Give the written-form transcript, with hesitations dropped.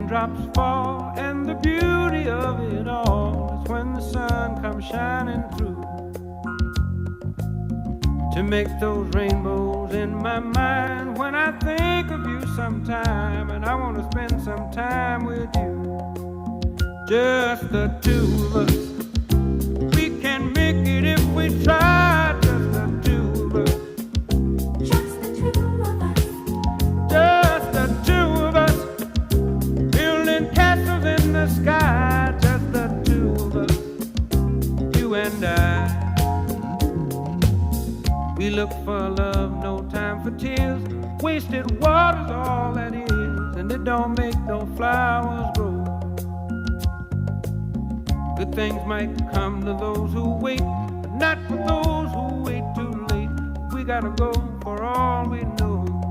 Drops fall, and the beauty of it all is when the sun comes shining through to make those rainbows in my mind. When I think of you sometime, and I want to spend some time with you, just the two of us. We can make it if we try, just the two of us. Just the two of us. Just the two of us. Building castles in the sky, just the two of us, you and I. We look for love, no time for tears. Wasted water's all that is, and it don't make no flowers grow. Good things might come to those who wait, but not for those who wait too late. We gotta go for all we know.